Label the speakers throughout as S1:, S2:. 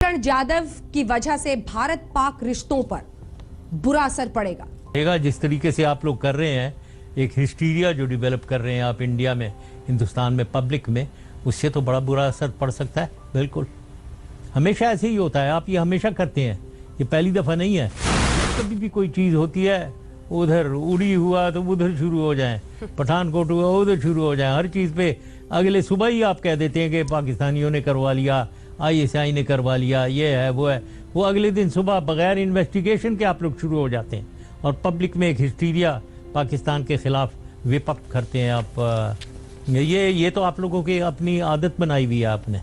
S1: पुष्कर जाधव की वजह से भारत पाक रिश्तों पर बुरा असर पड़ेगा।
S2: जिस तरीके से आप लोग कर रहे हैं, एक हिस्टीरिया जो डेवलप कर रहे हैं आप इंडिया में, हिंदुस्तान में, पब्लिक में, उससे तो बड़ा बुरा असर पड़ सकता है। बिल्कुल, हमेशा ऐसे ही होता है। आप ये हमेशा करते हैं, ये पहली दफ़ा नहीं है। कभी भी कोई चीज़ होती है, उधर उड़ी हुआ तो उधर शुरू हो जाए, पठानकोट हुआ उधर शुरू हो जाए। हर चीज़ पे अगले सुबह ही आप कह देते हैं कि पाकिस्तानियों ने करवा लिया, ISI ने करवा लिया, ये है वो है। वो अगले दिन सुबह बगैर इन्वेस्टिगेशन के आप लोग शुरू हो जाते हैं और पब्लिक में एक हिस्टीरिया पाकिस्तान के खिलाफ विप अप करते हैं आप। ये तो आप लोगों की अपनी आदत बनाई हुई है आपने।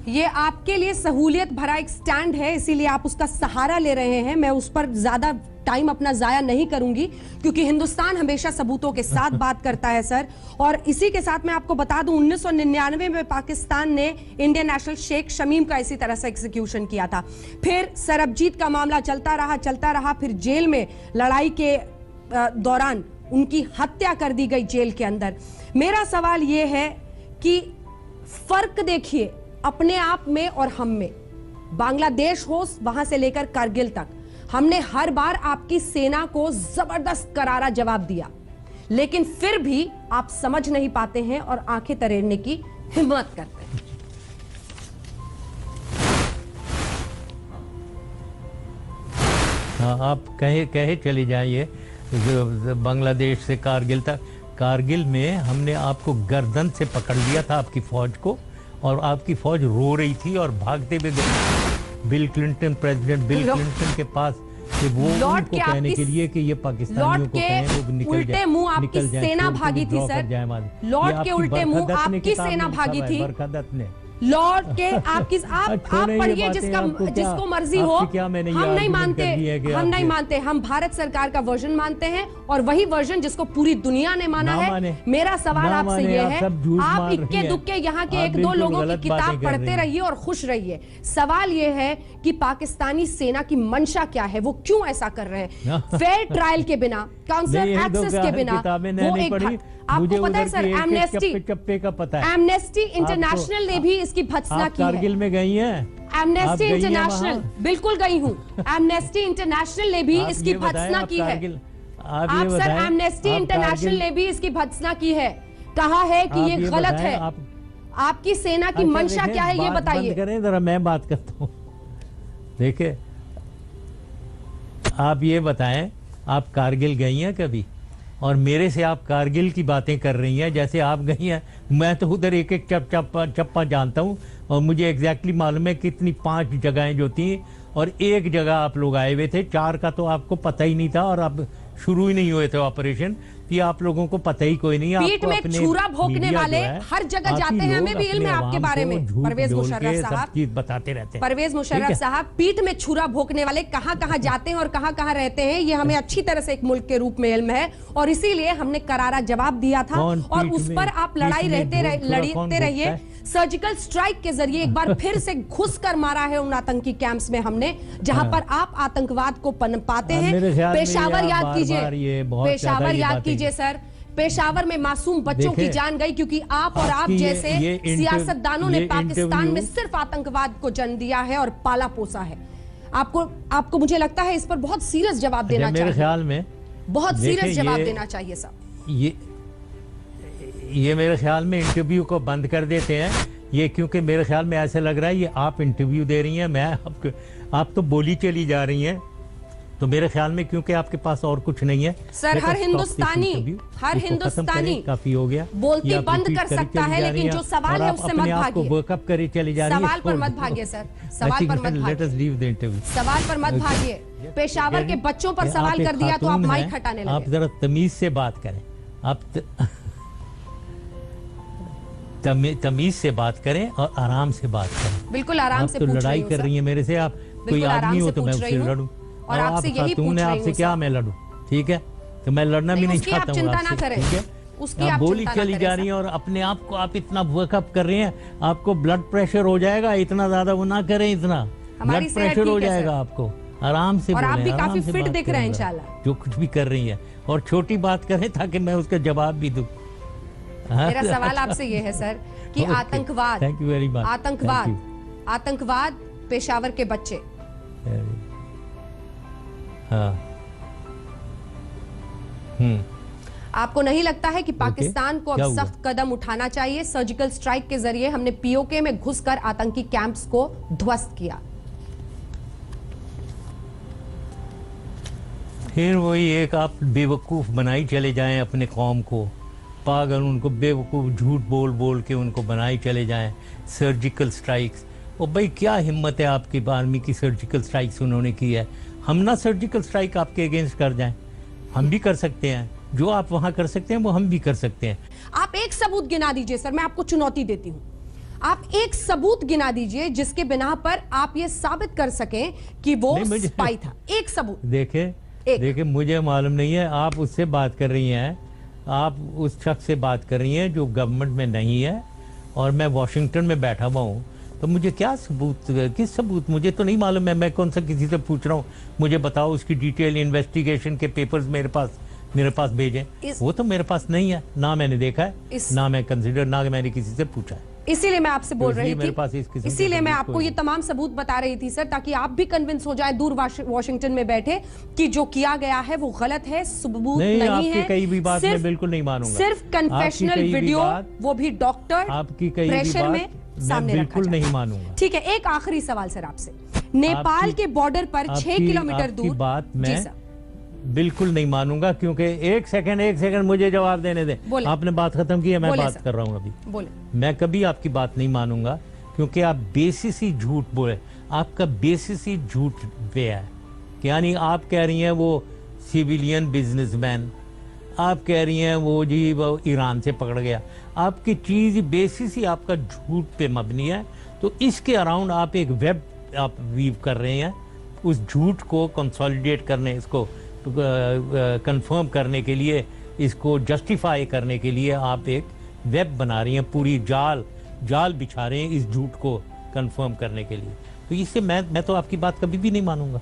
S1: ये आपके लिए सहूलियत भरा एक स्टैंड है, इसीलिए आप उसका सहारा ले रहे हैं। मैं उस पर ज्यादा टाइम अपना जाया नहीं करूंगी, क्योंकि हिंदुस्तान हमेशा सबूतों के साथ बात करता है सर। और इसी के साथ मैं आपको बता दूं, 1999 में पाकिस्तान ने इंडियन नेशनल शेख शमीम का इसी तरह से एग्जीक्यूशन किया था। फिर सरबजीत का मामला चलता रहा, फिर जेल में लड़ाई के दौरान उनकी हत्या कर दी गई जेल के अंदर। मेरा सवाल यह है कि फर्क देखिए अपने आप में और हम में। बांग्लादेश हो, वहां से लेकर कारगिल तक, हमने हर बार आपकी सेना को जबरदस्त करारा जवाब दिया, लेकिन फिर भी आप समझ नहीं पाते हैं और आंखें तरेड़ने की हिम्मत करते हैं।
S2: हाँ, आप कहे चले जाइए बांग्लादेश से कारगिल तक। कारगिल में हमने आपको गर्दन से पकड़ लिया था, आपकी फौज को, और आपकी फौज रो रही थी और भागते हुए bill Clinton, president bill Clinton के पास, कि वो उनको कहने के लिए कि ये पाकिस्तानियों को कहें वो निकल जाए,
S1: मुंह आपकी सेना भागी थी सर। लॉर्ड के उल्टे मुंह आपकी सेना भागी थी।
S2: बरकत ने
S1: लॉर्ड के आप पढ़िए जिसको मर्जी हो। हम नहीं मानते, हम भारत सरकार का वर्जन मानते हैं और वही वर्जन जिसको पूरी दुनिया ने माना है। मेरा सवाल आपसे ये है, आप इक्के दुक्के यहाँ के एक दो लोगों की किताब पढ़ते रहिए और खुश रहिए। सवाल ये है कि पाकिस्तानी सेना की मंशा क्या है, वो क्यों ऐसा कर रहे हैं? फेयर ट्रायल के बिना, काउंसलर एक्सेस के बिना, वो एक आपको पता है सर, एमनेस्टी इंटरनेशनल ने भी इसकी भत्सना की है।
S2: कारगिल में गई हैं?
S1: एमनेस्टी इंटरनेशनल, बिल्कुल गई हूँ। एमनेस्टी इंटरनेशल ने भी इसकी भत्सना की है। आप सर, एमनेस्टी इंटरनेशनल ने भी इसकी भत्सना की है, कहा है कि ये गलत है। आपकी सेना की मंशा क्या है, ये बताइए।
S2: करें जरा, मैं बात करता हूँ। देखिए, आप ये बताएं, आप कारगिल गई हैं कभी? और मेरे से आप कारगिल की बातें कर रही हैं जैसे आप गई हैं। मैं तो उधर एक एक चप्पा जानता हूँ और मुझे एग्जैक्टली मालूम है कितनी 5 जगहें जो थी और एक जगह आप लोग आए हुए थे। 4 का तो आपको पता ही नहीं था और अब शुरू ही नहीं हुए थे ऑपरेशन। ये आप लोगों को पता ही कोई नहीं।
S1: पीठ में छुरा भोंकने वाले हर जगह जाते हैं, हमें भी इल्म है आपके बारे में। परवेज मुशर्रफ साहब
S2: बताते रहते हैं।
S1: परवेज मुशर्रफ साहब, पीठ में छुरा भोंकने वाले कहां कहां जाते हैं और कहां कहां रहते हैं, ये हमें अच्छी तरह से एक मुल्क के रूप में इल्म है और इसीलिए हमने करारा जवाब दिया था और उस पर आप लड़ते रहिए। सर्जिकल स्ट्राइक के जरिए एक बार फिर से घुस कर मारा है उन आतंकी कैंप्स में हमने, जहां पर आप आतंकवाद को पनपाते हैं। पेशावर याद कीजिए, पेशावर याद कीजिए सर। पेशावर में मासूम बच्चों की जान गई क्योंकि आप और आप जैसे सियासतदानों ने पाकिस्तान में सिर्फ आतंकवाद को जन्म दिया है और पाला पोसा है। आपको मुझे लगता है इस पर बहुत सीरियस जवाब देना चाहिए।
S2: मेरे ख्याल में
S1: बहुत सीरियस जवाब देना चाहिए साहब।
S2: ये मेरे ख्याल में इंटरव्यू को बंद कर देते हैं ये, क्योंकि मेरे ख्याल में ऐसे लग रहा है ये आप इंटरव्यू दे रही हैं, मैं आप तो बोली चली जा रही हैं। तो मेरे ख्याल में क्योंकि आपके पास और कुछ नहीं है
S1: सर, हर हिंदुस्तानी
S2: काफी हो गया,
S1: बोलती बंद कर सकता है, लेकिन जो सवाल है उससे मत भागिए।
S2: वर्कअप करे चली जा रही है।
S1: सवाल पर मत भागिए सर, सवाल पर मत भागिए, सवाल पर मत भागिए। पेशावर के बच्चों पर सवाल कर दिया तो आप माइक हटाने लगे।
S2: आप जरा तमीज से बात करें, आप तमीज से बात करें और आराम से बात करें।
S1: बिल्कुल आराम से।
S2: तो लड़ाई कर रही है मेरे से, आप कोई आदमी हो तो मैं उससे लड़ूं
S1: और आपसे यही पूछ रही हूं।
S2: आपसे क्या मैं लड़ूं? ठीक है, तो मैं लड़ना भी नहीं चाहता हूं।
S1: चिंता ना करें,
S2: ठीक है,
S1: उसकी आप
S2: बोली चली जा रही है और अपने आप को आप इतना वर्कअप कर रहे हैं, आपको ब्लड प्रेशर हो जाएगा। इतना ज्यादा वो ना करें, इतना ब्लड प्रेशर हो जाएगा आपको। आराम से
S1: और
S2: बोलें,
S1: आप भी काफी फिट
S2: बात
S1: दिख रहे हैं
S2: करें
S1: इंशाल्लाह।
S2: जो कुछ भी कर रही है, और छोटी बात करें ताकि मैं उसका जवाब भी दूं।
S1: मेरा सवाल आपसे ये है सर कि आतंकवाद,
S2: थैंक यू वेरी मच।
S1: आतंकवाद पेशावर के बच्चे।
S2: हाँ।
S1: आपको नहीं लगता है कि पाकिस्तान को अब सख्त कदम उठाना चाहिए? सर्जिकल स्ट्राइक के जरिए हमने पीओके में घुसकर आतंकी कैंप्स को ध्वस्त किया।
S2: फिर वही एक आप बेवकूफ बनाई चले जाएं अपने कौम को, पागल, उनको बेवकूफ झूठ बोल बोल के उनको बनाई चले जाएं। सर्जिकल स्ट्राइक्स, ओ भाई क्या हिम्मत है आपकी आर्मी की? सर्जिकल स्ट्राइक्स उन्होंने की है, हम ना सर्जिकल स्ट्राइक आपके अगेंस्ट कर जाएं? हम भी कर सकते हैं, जो आप वहां कर सकते हैं वो हम भी कर सकते हैं।
S1: आप एक सबूत गिना दीजिए सर, मैं आपको चुनौती देती हूं। आप एक सबूत गिना दीजिए जिसके बिना पर आप ये साबित कर सकें कि वो स्पाई था। एक सबूत।
S2: देखिए मुझे मालूम नहीं है, आप उससे बात कर रही हैं, आप उस शख्स से बात कर रही हैं जो गवर्नमेंट में नहीं है, और मैं वॉशिंगटन में बैठा हुआ हूँ, तो मुझे क्या सबूत, किस सबूत? मुझे तो नहीं मालूम है, मैं कौन सा किसी से पूछ रहा हूँ, मुझे बताओ उसकी डिटेल इन्वेस्टिगेशन के पेपर्स मेरे पास भेजें। वो तो मेरे पास नहीं है, ना मैंने देखा है, ना मैं कंसिडर, ना मैंने किसी से पूछा है।
S1: इसीलिए मैं आपसे बोल रही
S2: थी,
S1: इसीलिए मैं आपको ये तमाम सबूत बता रही थी सर, ताकि आप भी कन्विंस हो जाए दूर वॉशिंगटन में बैठे कि जो किया गया है वो गलत है, सबूत नहीं है।
S2: कई भी बात मैं बिल्कुल नहीं मानूंगा।
S1: सिर्फ कन्फेशनल वीडियो, वो भी डॉक्टर
S2: आपकी कई
S1: प्रेशर में सामने रखा
S2: बिल्कुल नहीं मानूंगा।
S1: ठीक है, एक आखिरी सवाल सर आपसे। नेपाल के बॉर्डर पर 6 किलोमीटर दूर,
S2: बात मैं बिल्कुल नहीं मानूंगा, क्योंकि एक सेकंड मुझे जवाब देने दे। आपने बात खत्म की है, मैं बात कर रहा हूं अभी। मैं कभी आपकी बात नहीं मानूंगा, क्योंकि आप बेसिस ही झूठ बोले, आपका बेसिस ही झूठ पे है। यानी आप कह रही हैं वो सिविलियन बिजनेसमैन, आप कह रही हैं वो जी वो ईरान से पकड़ गया, आपकी चीज बेसिस ही आपका झूठ पे मबनी है। तो इसके अराउंड आप एक वेब आप वीव कर रहे हैं, उस झूठ को कंसोलिडेट करने, इसको कंफर्म करने के लिए, इसको जस्टिफाई करने के लिए आप एक वेब बना रही हैं, पूरी जाल बिछा रहे हैं इस झूठ को कंफर्म करने के लिए। तो इससे मैं तो आपकी बात कभी भी नहीं मानूंगा।